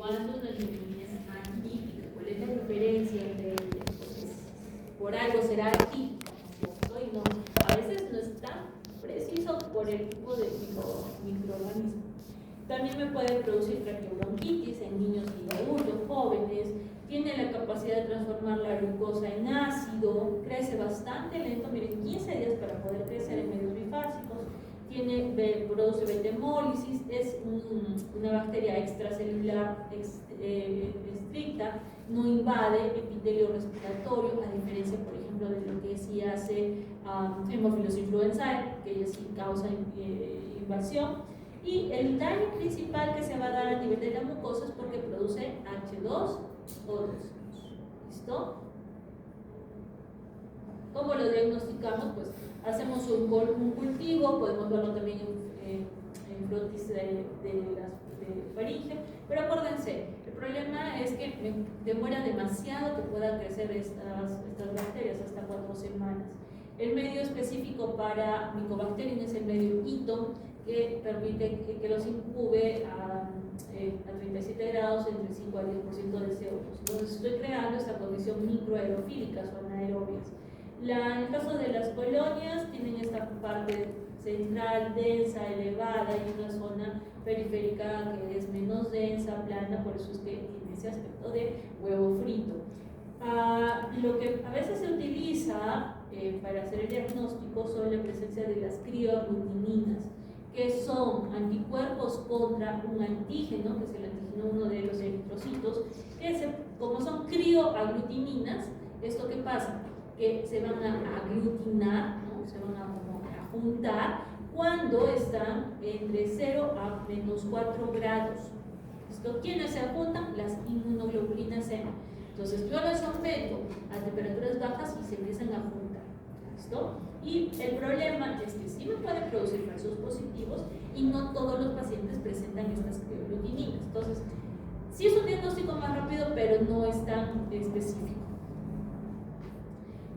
cuando una neumonía es atípica, ¿cuál es la diferencia entre ellas? Pues, por algo será atípica, ¿no? Y no, a veces no es tan preciso por el tipo de microorganismo. También me puede producir traqueobronquitis en niños y adultos jóvenes. Tiene la capacidad de transformar la glucosa en ácido, crece bastante lento, miren, 15 días para poder crecer en medios bifásicos. Produce betemólisis, es una bacteria extracelular estricta, no invade epitelio respiratorio, a diferencia, por ejemplo, de lo que sí hace Haemophilus influenzae, que ella sí causa invasión. Y el daño principal que se va a dar a nivel de la mucosa es porque produce H2O2. ¿Listo? ¿Cómo lo diagnosticamos? Pues hacemos un cultivo, podemos verlo también en frotis de faringe, pero acuérdense, el problema es que demora demasiado que puedan crecer estas bacterias, hasta 4 semanas. El medio específico para Mycobacterium es el medio Ito, que permite que los incube a 37 grados entre 5 a 10% de CO2. Entonces estoy creando esta condición microaerofílica, son anaerobias. En el caso de las colonias, tienen esta parte central, densa, elevada, y una zona periférica que es menos densa, plana, por eso es que tiene ese aspecto de huevo frito. Lo que a veces se utiliza para hacer el diagnóstico son la presencia de las crioaglutininas, que son anticuerpos contra un antígeno, que es el antígeno 1 de los eritrocitos, que como son crioaglutininas, ¿esto qué pasa? Que se van a aglutinar, ¿no? Se van a juntar cuando están entre 0 a menos 4 grados. ¿Listo? ¿Quiénes se juntan? Las inmunoglobulinas M. Entonces yo las someto a temperaturas bajas y se empiezan a juntar. ¿Listo? Y el problema es que sí me pueden producir falsos positivos y no todos los pacientes presentan estas crioaglutininas. Entonces, sí es un diagnóstico más rápido, pero no es tan específico.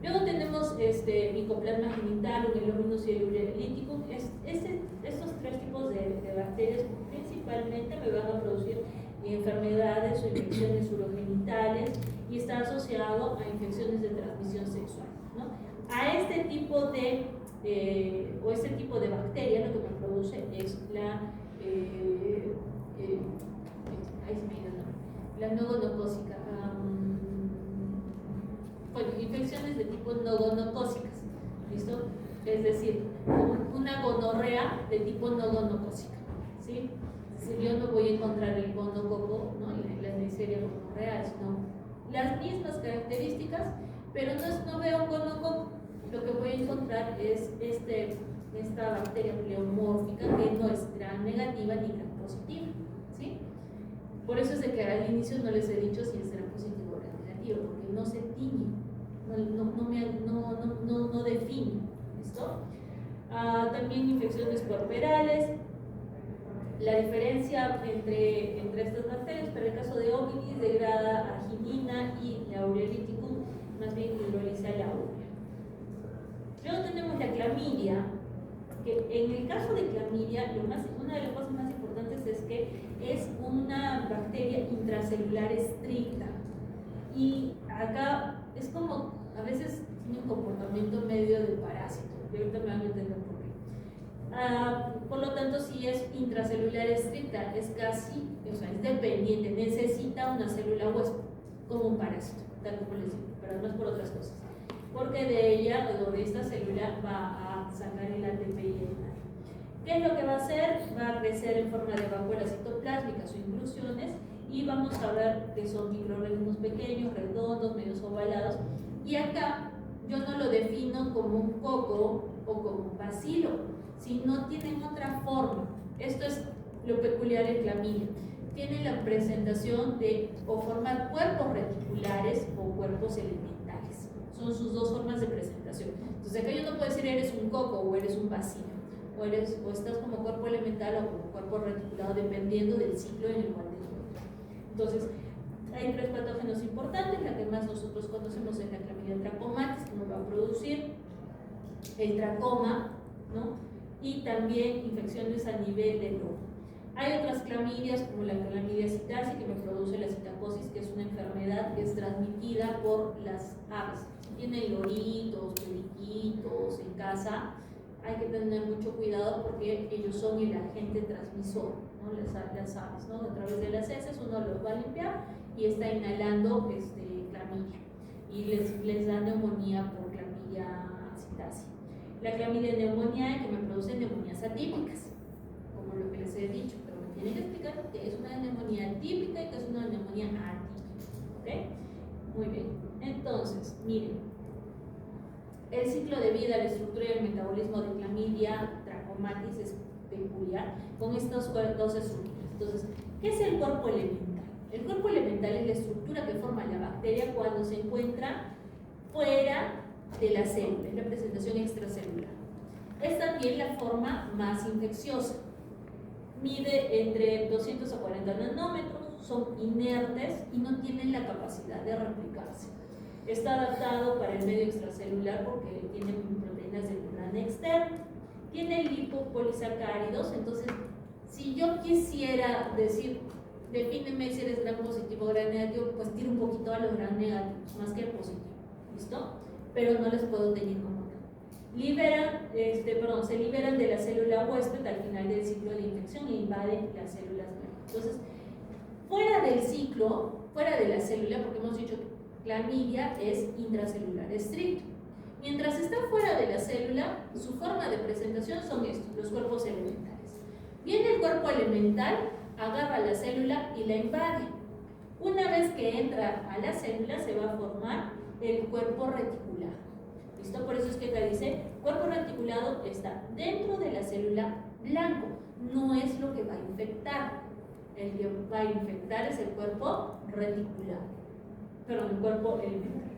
Luego tenemos Mycoplasma genital, Unilominus y el Urealyticum. Estos tres tipos de bacterias principalmente me van a producir enfermedades o infecciones urogenitales y está asociado a infecciones de transmisión sexual, ¿no? A este tipo de bacteria lo que me produce es la nogonocócica. Bueno, infecciones de tipo nogonocócicas, ¿listo? Es decir, una gonorrea de tipo nogonocócica, ¿sí? Si yo no voy a encontrar el gonococo, ¿no? La Neisseria gonorrea, no. Las mismas características, pero no veo gonococo. Lo que voy a encontrar es esta bacteria pleomórfica que no es gram negativa ni gram positiva, ¿sí? Por eso es de que al inicio no les he dicho si es gram positivo o gram negativo, porque no se tiñe, no define, ¿listo? También infecciones puerperales. La diferencia entre estas bacterias, para el caso de Ominis, degrada arginina y la Urealyticum más bien hidroliza la urea. Luego tenemos la clamidia, que en el caso de clamidia, una de las cosas más importantes es que es una bacteria intracelular estricta. Y acá es como, a veces tiene un comportamiento medio de parásito, y ahorita me van a entender por qué. Por lo tanto, si es intracelular estricta, es casi, es dependiente, necesita una célula huésped, como un parásito, tal como les digo, pero no es por otras cosas. Porque de ella, o de esta célula, va a sacar el ATP y el NAD. ¿Qué es lo que va a hacer? Va a crecer en forma de vacuolas citoplásmicas o inclusiones, y vamos a ver que son microorganismos pequeños, redondos, medios ovalados, y acá yo no lo defino como un coco o como un bacilo, sino tienen otra forma. Esto es lo peculiar en clamidia. Tienen la presentación de o formar cuerpos reticulares o cuerpos elementales. Son sus dos formas de presentación. Entonces acá yo no puedo decir eres un coco o eres un bacilo, o estás como cuerpo elemental o como cuerpo reticulado, dependiendo del ciclo en el cual te encuentras. Entonces, hay tres patógenos importantes. La que más nosotros conocemos es la clamidia trachomatis, que nos va a producir el tracoma, ¿no? Y también infecciones a nivel del ojo. Hay otras clamidias como la clamidia psittaci que me produce anacosis, que es una enfermedad que es transmitida por las aves. Si tienen loritos, periquitos en casa, hay que tener mucho cuidado porque ellos son el agente transmisor, ¿no? Las aves, ¿no? A través de las heces uno los va a limpiar y está inhalando clamidia y les da neumonía por clamidia psittaci. La clamidia neumoniae, que me produce neumonías atípicas, como lo que les he dicho, pero me tienen que explicar qué es una neumonía típica y qué es una neumonía atípica. ¿Ok? Muy bien. Entonces, miren, el ciclo de vida, la estructura y el metabolismo de Clamidia trachomatis es peculiar con estas dos estructuras. Entonces, ¿qué es el cuerpo elemental? El cuerpo elemental es la estructura que forma la bacteria cuando se encuentra fuera de la célula, es la presentación extracelular. Es también la forma más infecciosa. Mide entre 200 a 40 nanómetros, son inertes y no tienen la capacidad de replicarse. Está adaptado para el medio extracelular porque tiene proteínas de membrana externa, tiene lipopolisacáridos. Entonces, si yo quisiera decir, defíneme si eres gram positivo o gram negativo, pues tiro un poquito a los gram negativos, más que el positivo, ¿listo? Pero no les puedo tener como tal. Se liberan de la célula huésped al final del ciclo de infección e invaden las células nuevas. Entonces, fuera del ciclo, fuera de la célula, porque hemos dicho que clamidia es intracelular estricto. Mientras está fuera de la célula, su forma de presentación son estos, los cuerpos elementales. Viene el cuerpo elemental, agarra la célula y la invade. Una vez que entra a la célula, se va a formar el cuerpo reticular. ¿Listo? Por eso es que acá dice, cuerpo reticulado está dentro de la célula blanco. No es lo que va a infectar. El que va a infectar es el cuerpo reticular. Pero el cuerpo elemental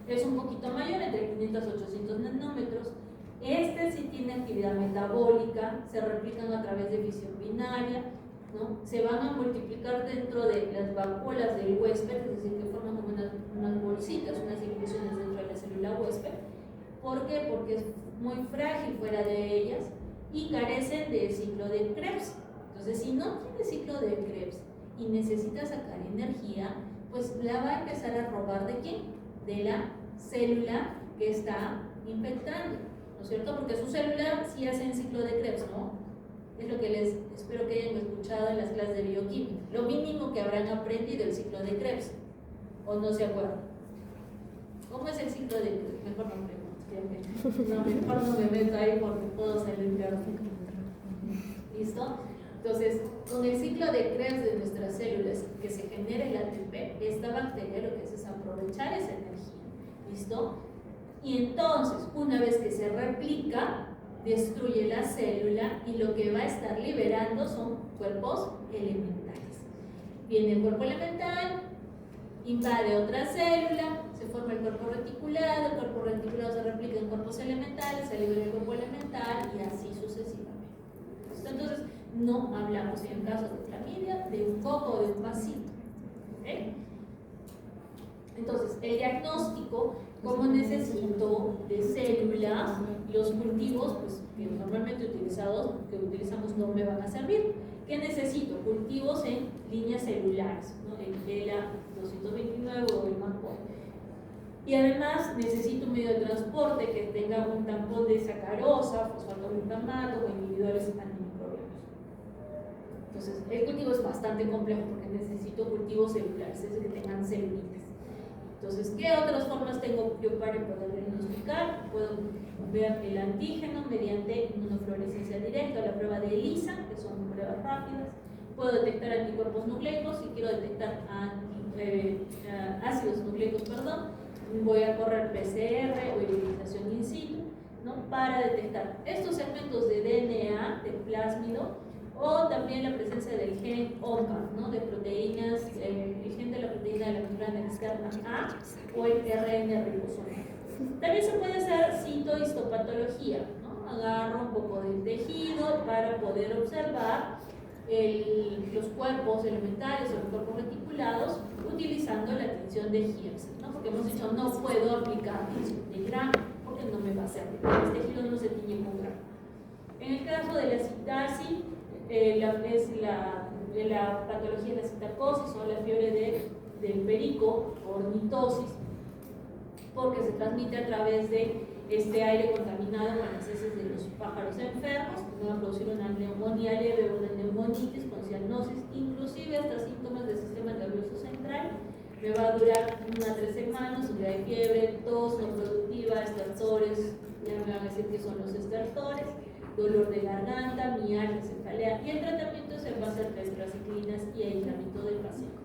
es un poquito mayor, entre 500 a 800 nanómetros. Este sí tiene actividad metabólica, se replican a través de fisión binaria, ¿no? Se van a multiplicar dentro de las vacuolas del huésped, es decir, que forman como unas bolsitas, unas inclusiones dentro de la célula huésped. ¿Por qué? Porque es muy frágil fuera de ellas y carecen del ciclo de Krebs. Entonces, si no tiene ciclo de Krebs y necesita sacar energía, pues la va a empezar a robar ¿de quién? De la célula que está infectando, ¿no es cierto? Porque su célula sí hace el ciclo de Krebs, ¿no? Es lo que les espero que hayan escuchado en las clases de bioquímica. Lo mínimo que habrán aprendido el ciclo de Krebs, ¿o no se acuerdan? ¿Cómo es el ciclo de Krebs? Mejor no pregunto, mejor no me meto ahí porque puedo salir peor. ¿Listo? Entonces, con el ciclo de Krebs de nuestras células, que se genera el ATP, esta bacteria lo que hace es aprovechar esa energía. ¿Listo? Y entonces, una vez que se replica, destruye la célula y lo que va a estar liberando son cuerpos elementales. Viene el cuerpo elemental, invade otra célula, se forma el cuerpo reticulado se replica en cuerpos elementales, se libera el cuerpo elemental y así sucesivamente. ¿Listo? Entonces, no hablamos en el caso de clamidia de un coco o de un vasito. ¿Okay? Entonces, el diagnóstico, como necesito de células, los cultivos pues, que normalmente que utilizamos no me van a servir. ¿Qué necesito? Cultivos en líneas celulares, ¿no? El ELA 229 o el MACO. Y además necesito un medio de transporte que tenga un tampón de sacarosa, fosfato-glutamato o inhibidores antimicrobianos. Entonces, el cultivo es bastante complejo porque necesito cultivos celulares, es decir, que tengan celulitas. Entonces, ¿qué otras formas tengo yo para poder diagnosticar? Puedo ver el antígeno mediante inmunofluorescencia directa, la prueba de ELISA, que son pruebas rápidas. Puedo detectar anticuerpos nucleicos. Si quiero detectar ácidos nucleicos, voy a correr PCR o hibridización in situ, ¿no? Para detectar estos segmentos de DNA, de plásmido, o también la presencia del gen OCA, ¿no? De proteínas, el gen de la proteína de la membrana externa A o el RN ribosomal. También se puede hacer citohistopatología, ¿no? Agarro un poco de tejido para poder observar los cuerpos elementales o los cuerpos reticulados utilizando la tinción de Giemsa, ¿no? Porque hemos dicho no puedo aplicar tinción de grano porque no me va a servir, el tejido no se tiñe con grano. En el caso de la psittaci, es la la patología de la citocosis o la fiebre del perico, ornitosis, porque se transmite a través de este aire contaminado con las heces de los pájaros enfermos, que van a producir una neumonía leve o una neumonitis con cianosis, inclusive hasta síntomas del sistema nervioso central. Me va a durar 1 a 3 semanas, un día de fiebre, tos no productiva, estertores, ya me van a decir que son los estertores, dolor de garganta, mialgia, cefalea, y el tratamiento es en base a tetraciclinas y aislamiento del paciente.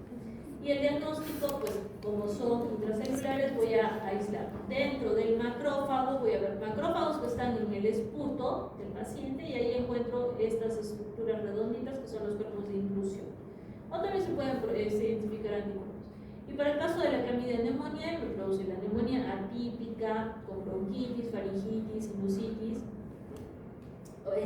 Y el diagnóstico, pues como son intracelulares, voy a aislar. Dentro del macrófago voy a ver macrófagos que están en el esputo del paciente y ahí encuentro estas estructuras redonditas que son los cuerpos de inclusión. O también se pueden identificar anticuerpos. Y para el caso de la clamida neumonía, me produce la neumonía atípica, con bronquitis, faringitis, sinusitis.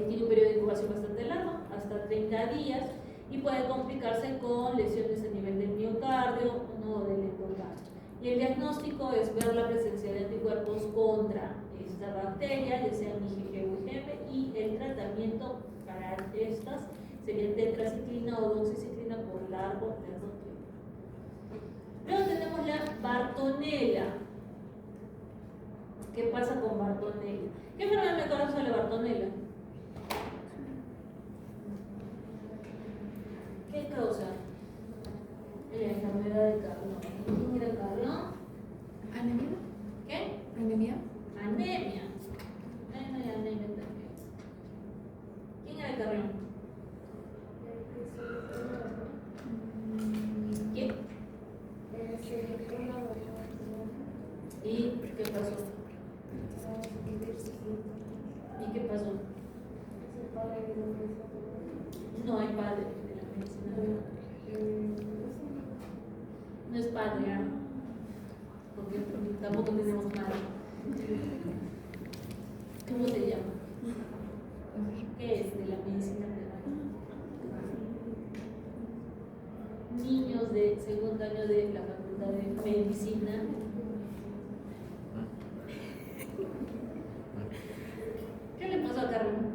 Tiene un periodo de incubación bastante largo, hasta 30 días, y puede complicarse con lesiones a nivel del miocardio o del endocardio. Y el diagnóstico es ver la presencia de anticuerpos contra esta bacteria, ya sea IgG o IgM, y el tratamiento para estas sería tetraciclina o doxiciclina por largo tiempo. Luego tenemos la Bartonella. ¿Qué pasa con Bartonella? ¿Qué enfermedad me causa la Bartonella? ¿Qué causa? La enfermedad de Carrión. ¿Quién era Carrión? ¿Anemia? ¿Qué? ¿Anemia? Anemia. No hay anemia también. ¿Quién era Carrión? ¿Quién? ¿Y qué pasó? ¿Y qué pasó? No hay padre de la medicina. No es padre, ¿ah? Porque tampoco tenemos madre. ¿Cómo se llama? ¿Qué es de la medicina peruana? Niños de segundo año de la facultad de medicina. ¿Qué le pasó a Carmen?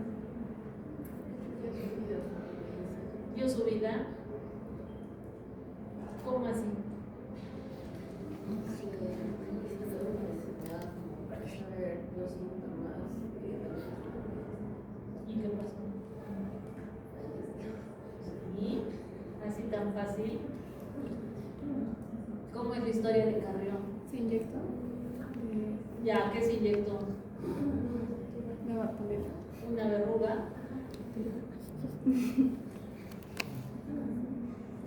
¿Dio su vida? ¿Cómo así? ¿Y qué pasó? ¿Sí? ¿Así tan fácil? ¿Cómo es la historia de Carrión? ¿Se inyectó? Ya, ¿qué se inyectó? Me va a poner. ¿Una verruga?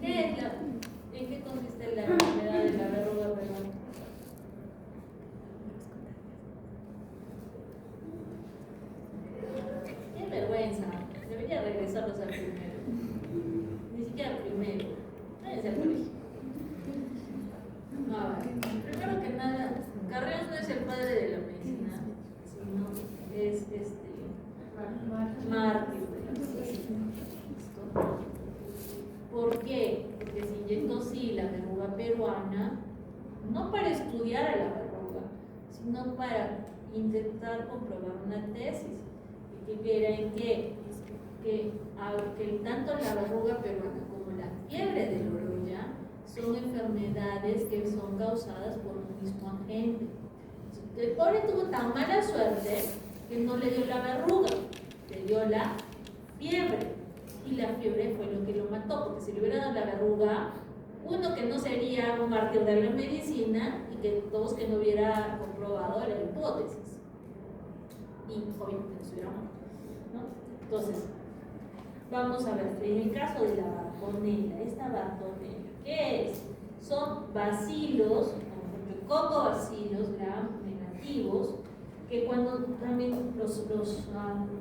¿Qué es ¿En qué consiste la enfermedad de la verruga peruana? Qué vergüenza, debería regresarlos al primero. Ni siquiera al primero. Váyanse al colegio. A ver, primero que nada, Carrión no es el padre de la medicina, sino es mártir de la medicina. ¿Por qué? Porque se inyectó sí la verruga peruana, no para estudiar a la verruga, sino para intentar comprobar una tesis. ¿Y que era en qué? Que tanto la verruga peruana como la fiebre de Lorolla son enfermedades que son causadas por un mismo agente. El pobre tuvo tan mala suerte que no le dio la verruga, le dio la fiebre. Y la fiebre fue lo que lo mató, porque si le hubiera dado la verruga, uno que no sería un mártir de la medicina y que dos que no hubiera comprobado la hipótesis. Y obviamente no se hubiera muerto, ¿no? Entonces, vamos a ver, en el caso de la Bartonella, esta Bartonella, ¿qué es? Son bacilos, cocobacilos gram negativos, que cuando también los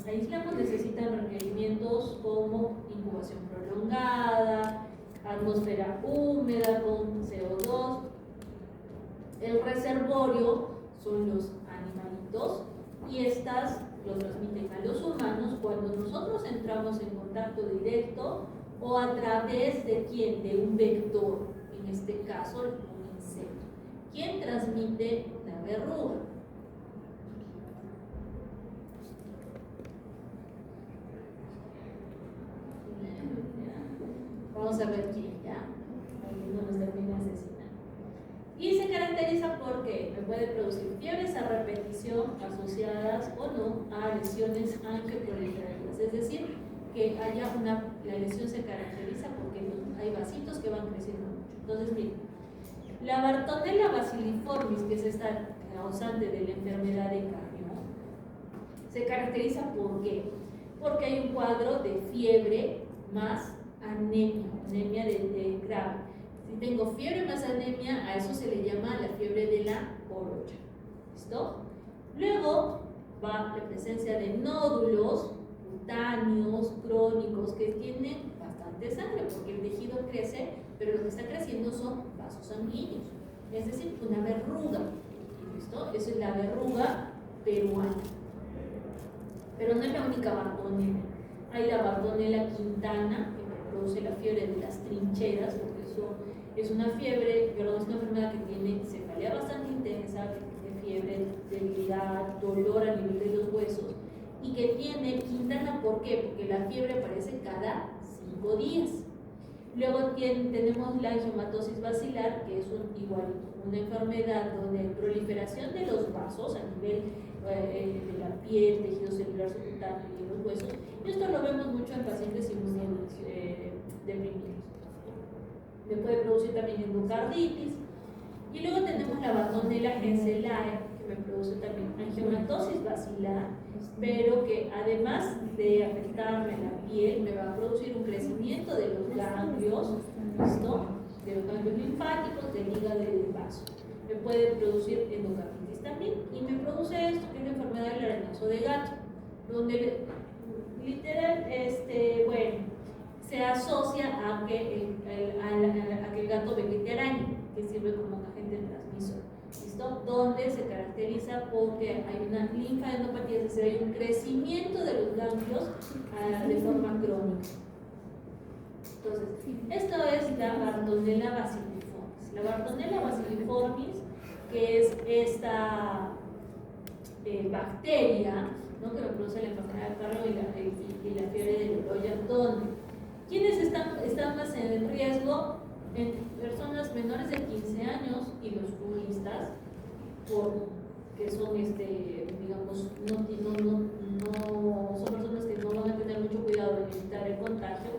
aislamos necesitan requerimientos como incubación prolongada, atmósfera húmeda con CO2. El reservorio son los animalitos y estas lo transmiten a los humanos cuando nosotros entramos en contacto directo o a través de quién, de un vector, en este caso un insecto. ¿Quién transmite la verruga? Vamos a ver quién ya. Alguien no nos termina asesinando. Y se caracteriza porque me puede producir fiebres a repetición asociadas o no a lesiones angioproliferativas. Es decir, que la lesión se caracteriza porque hay vasitos que van creciendo mucho. Entonces, miren, la Bartonella bacilliformis, que es esta causante de la enfermedad de Carrión, se caracteriza ¿por qué? Porque hay un cuadro de fiebre más anemia de grave. Si tengo fiebre más anemia, a eso se le llama la fiebre de la orocha. ¿Listo? Luego va la presencia de nódulos cutáneos, crónicos, que tienen bastante sangre, porque el tejido crece, pero lo que está creciendo son vasos sanguíneos, es decir, una verruga. ¿Listo? Esa es la verruga peruana. Pero no es la única Bartonella. Hay la Bartonella quintana, que produce la fiebre de las trincheras, porque eso es una fiebre, es una enfermedad que tiene cefalea bastante intensa, que tiene fiebre, debilidad, dolor a nivel de los huesos, y que tiene quintana, ¿por qué? Porque la fiebre aparece cada 5 días. Luego tenemos la angiomatosis basilar, que es una enfermedad donde hay proliferación de los vasos a nivel de la piel, tejido celular subcutáneo y de los huesos. Y esto lo vemos mucho en pacientes deprimidos. Me puede producir también endocarditis. Y luego tenemos la Bartonella henselae, que me produce también angiomatosis basilar, pero que además de afectarme la piel, me va a producir un crecimiento de los ganglios, ¿listo? De los ganglios linfáticos, del hígado y del vaso. Me puede producir endocarditis también, y me produce esto, que es la enfermedad del arenazo de gato, donde literal, se asocia a que el gato ve que te araña, que sirve como un agente transmisor. ¿Listo? Donde se caracteriza porque hay una linfadenopatía, es decir, hay un crecimiento de los ganglios de forma crónica. Entonces, esto es la Bartonella bacilliformis. La Bartonella bacilliformis, que es esta bacteria, ¿no?, que reproduce la enfermedad de Carrión y la fiebre de Oroya, donde ¿quiénes están más en riesgo? En personas menores de 15 años y los turistas, que son, digamos, son personas que no van a tener mucho cuidado de evitar el contagio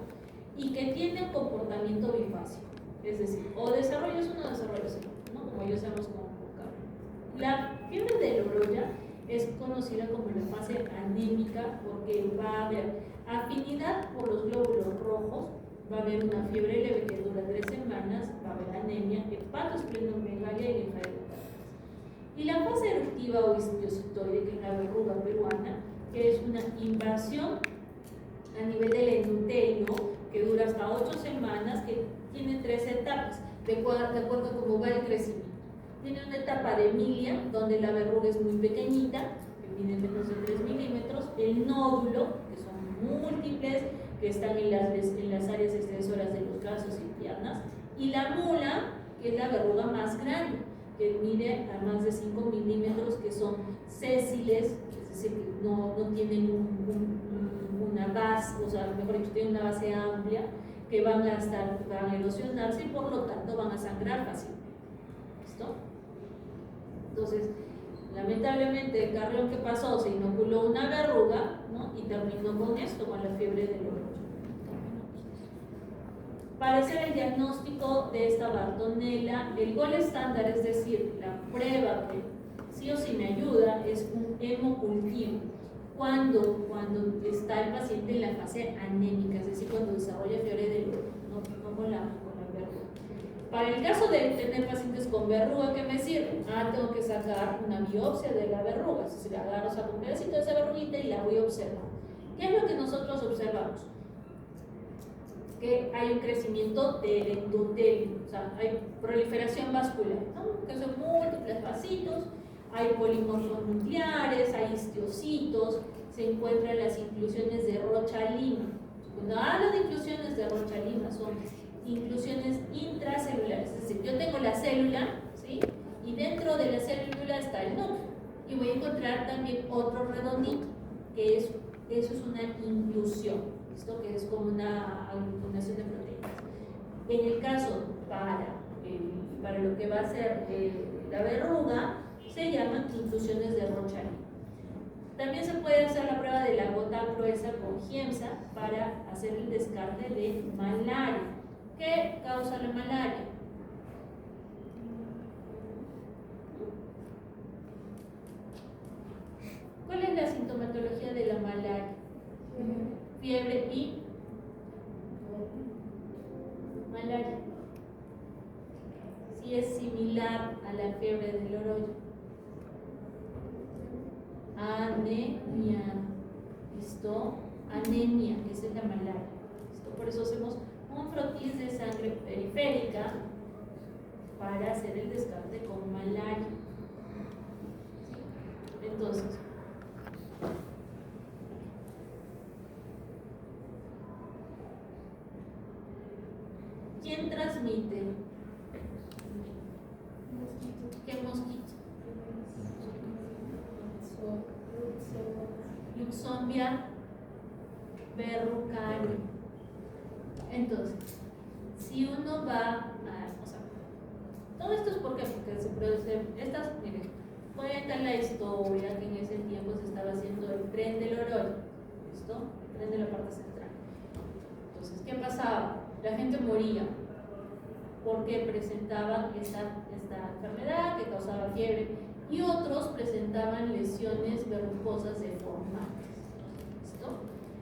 y que tienen comportamiento bifásico, es decir, o desarrollos uno o desarrollos otro, ¿no?, como ellos sabemos cómo enfocarlo. La fiebre de Oroya es conocida como la fase anémica porque va a haber afinidad por los glóbulos rojos, va a haber una fiebre leve que dura 3 semanas, va a haber anemia, hepatosplenomegalia y linfadenopatía. Y la fase eruptiva o histiocytoide, que es la verruga peruana, que es una invasión a nivel del endotelio que dura hasta 8 semanas, que tiene 3 etapas, de acuerdo a cómo va el crecimiento. Tiene una etapa de milia, donde la verruga es muy pequeñita, que mide menos de 3 milímetros, el nódulo, que son múltiples, que están en las áreas extensoras de los brazos y piernas, y la mula, que es la verruga más grande, que mide a más de 5 milímetros, que son sésiles, es decir, que no tienen una base, o sea, mejor dicho, tienen una base amplia, que van a erosionarse y por lo tanto van a sangrar fácilmente. ¿Listo? Entonces, lamentablemente el Carrión que pasó se inoculó una verruga, ¿no?, y terminó con esto, con la fiebre del orocho. Para hacer el diagnóstico de esta Bartonella, el gol estándar, es decir, la prueba que sí o sí me ayuda, es un hemocultivo. Cuando está el paciente en la fase anémica, es decir, cuando desarrolla fiebre del orocho, no con la verruga. Para el caso de tener pacientes con verruga, ¿qué me sirve? Tengo que sacar una biopsia de la verruga, es decir, agarro, saco un pedacito de esa verruguita y la voy a observar. ¿Qué es lo que nosotros observamos? Que hay un crecimiento del endotelio, o sea, hay proliferación vascular, ¿no?, que son múltiples vasitos, hay polimorfos nucleares, hay histocitos, se encuentran las inclusiones de Rocha-Lima. Cuando hablo de inclusiones de Rocha-Lima, son inclusiones intracelulares, es decir, yo tengo la célula, ¿sí?, y dentro de la célula está el núcleo, y voy a encontrar también otro redondito, que eso es una inclusión, ¿listo?, que es como una agluminación de proteínas. En el caso para lo que va a ser la verruga, se llaman inclusiones de Rochlin. También se puede hacer la prueba de la gota gruesa con Giemsa para hacer el descarte de malaria. ¿Qué causa la malaria? ¿Cuál es la sintomatología de la malaria? Fiebre y malaria. Si es similar a la fiebre del Loroyo. Anemia. ¿Listo? Anemia, esa es la malaria. ¿Listo? Por eso hacemos un frotis de sangre periférica para hacer el descarte con malaria. Entonces, ¿quién transmite? ¿Qué mosquito? Luxombia verrucani. Entonces, si uno va todo esto es porque se produce estas, miren, voy a contar la historia que en ese tiempo se estaba haciendo el tren del Oroyo, ¿listo? El tren de la parte central. Entonces, ¿qué pasaba? La gente moría porque presentaban esta enfermedad que causaba fiebre y otros presentaban lesiones verrucosas deformantes. ¿Listo?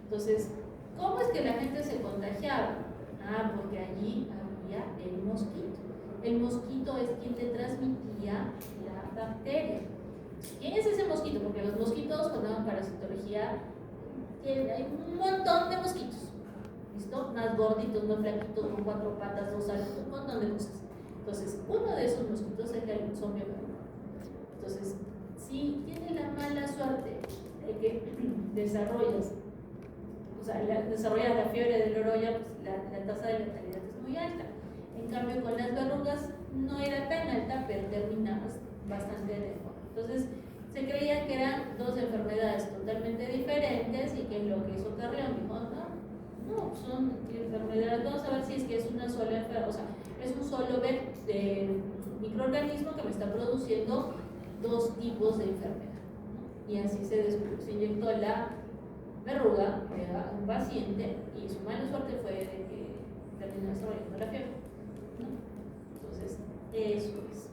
Entonces, ¿cómo es que la gente se contagiaba? Porque allí había el mosquito. El mosquito es quien te transmitía la bacteria. ¿Quién es ese mosquito? Porque los mosquitos, cuando hagan parasitología, hay un montón de mosquitos. ¿Listo? Más gorditos, más flaquitos, con 4 patas, 2 alas, un montón de cosas. Entonces, uno de esos mosquitos es el Luxombia verrucani. Entonces, si tienes la mala suerte de que desarrollas la fiebre del Loroya, pues la tasa de letalidad es muy alta. En cambio, con las verrugas no era tan alta, pero terminabas bastante deforme. Entonces, se creía que eran dos enfermedades totalmente diferentes y que lo que hizo Carrión dijo, no, son enfermedades, vamos a ver si es que es una sola enfermedad, o sea, es un solo microorganismo que me está produciendo dos tipos de enfermedad, ¿no? Y así se descubrió, se inyectó la verruga a un paciente y su mala suerte fue de que terminó desarrollando la fiebre, ¿no? Entonces, eso es.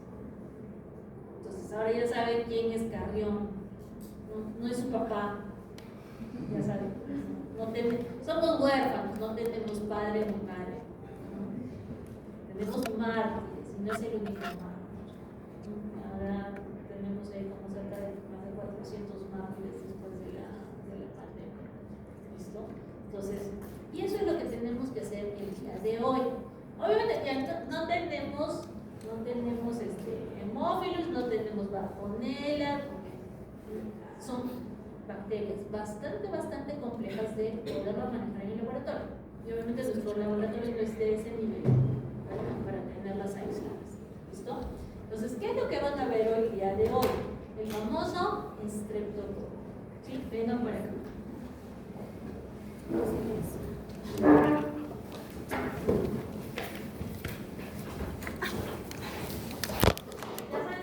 Entonces, ahora ya saben quién es Carrión, no es su papá, ya saben. Somos huérfanos, no tenemos padre ni madre, ¿no? Tenemos mártires y no es el único mártir. Ahora tenemos ahí como cerca de más de 400 mártires después de la pandemia. ¿Listo? Entonces, y eso es lo que tenemos que hacer el día de hoy. Obviamente ya no tenemos hemófilos, no tenemos Bartonella, porque son bacterias bastante complejas de poderlo manejar en el laboratorio. Y obviamente nuestro laboratorio no es de ese nivel, ¿verdad? Para tenerlas aisladas. ¿Listo? Entonces, ¿qué es lo que van a ver hoy día de hoy? El famoso estreptococo. ¿Sí? Vengan por acá.